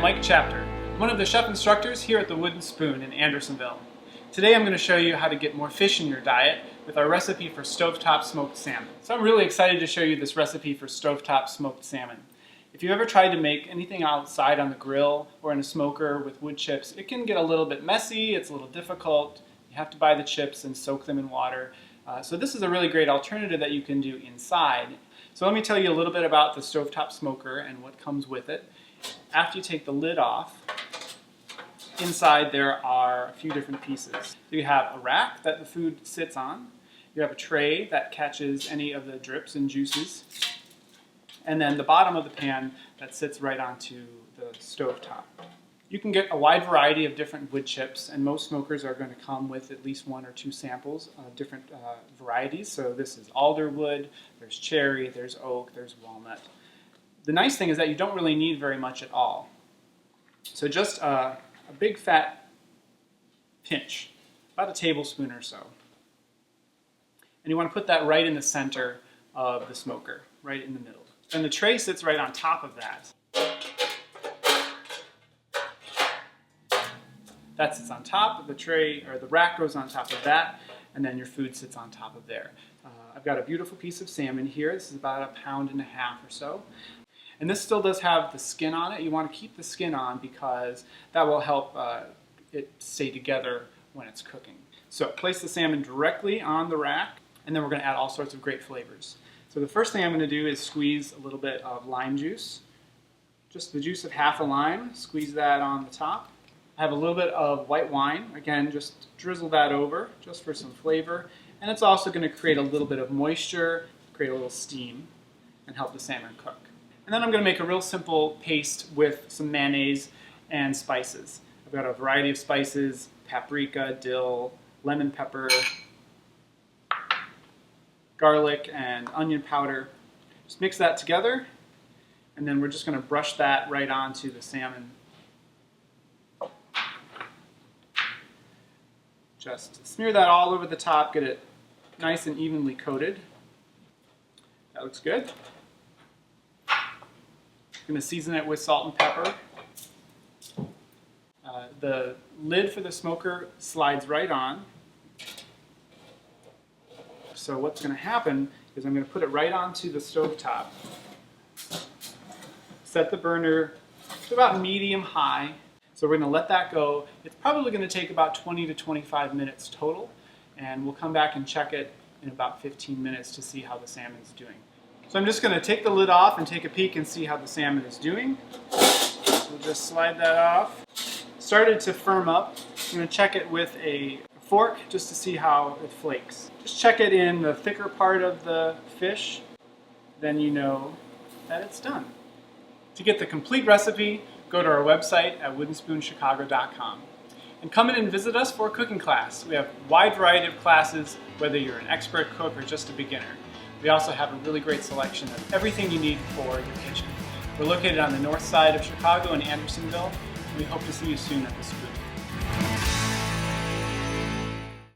I'm Mike Chapter, one of the chef instructors here at the Wooden Spoon in Andersonville. Today I'm going to show you how to get more fish in your diet with our recipe for stovetop smoked salmon. So I'm really excited to show you this recipe for stovetop smoked salmon. If you've ever tried to make anything outside on the grill or in a smoker with wood chips, it can get a little bit messy, it's a little difficult. You have to buy the chips and soak them in water. So this is a really great alternative that you can do inside. So let me tell you a little bit about the stovetop smoker and what comes with it. After you take the lid off, inside there are a few different pieces. You have a rack that the food sits on. You have a tray that catches any of the drips and juices. And then the bottom of the pan that sits right onto the stovetop. You can get a wide variety of different wood chips, and most smokers are going to come with at least one or two samples of different varieties. So this is alder wood, there's cherry, there's oak, there's walnut. The nice thing is that you don't really need very much at all. So just a big fat pinch, about a tablespoon or so. And you want to put that right in the center of the smoker, right in the middle. And the tray sits right on top of that. That sits on top of the tray, or the rack goes on top of that, and then your food sits on top of there. I've got a beautiful piece of salmon here. This is about 1.5 pounds or so. And this still does have the skin on it. You want to keep the skin on because that will help it stay together when it's cooking. So place the salmon directly on the rack, and then we're going to add all sorts of great flavors. So the first thing I'm going to do is squeeze a little bit of lime juice. Just the juice of half a lime, squeeze that on the top. I have a little bit of white wine. Again, just drizzle that over just for some flavor. And it's also going to create a little bit of moisture, create a little steam, and help the salmon cook. And then I'm going to make a real simple paste with some mayonnaise and spices. I've got a variety of spices: paprika, dill, lemon pepper, garlic, and onion powder. Just mix that together, and then we're just going to brush that right onto the salmon. Just smear that all over the top, get it nice and evenly coated. That looks good. I'm going to season it with salt and pepper. The lid for the smoker slides right on. So what's going to happen is I'm going to put it right onto the stovetop. Set the burner to about medium-high. So we're going to let that go. It's probably going to take about 20 to 25 minutes total, and we'll come back and check it in about 15 minutes to see how the salmon's doing. So I'm just going to take the lid off and take a peek and see how the salmon is doing. We'll just slide that off. Started to firm up. I'm going to check it with a fork just to see how it flakes. Just check it in the thicker part of the fish, then you know that it's done. To get the complete recipe, go to our website at woodenspoonchicago.com. And come in and visit us for a cooking class. We have a wide variety of classes, whether you're an expert cook or just a beginner. We also have a really great selection of everything you need for your kitchen. We're located on the north side of Chicago in Andersonville. We hope to see you soon at the Spoon.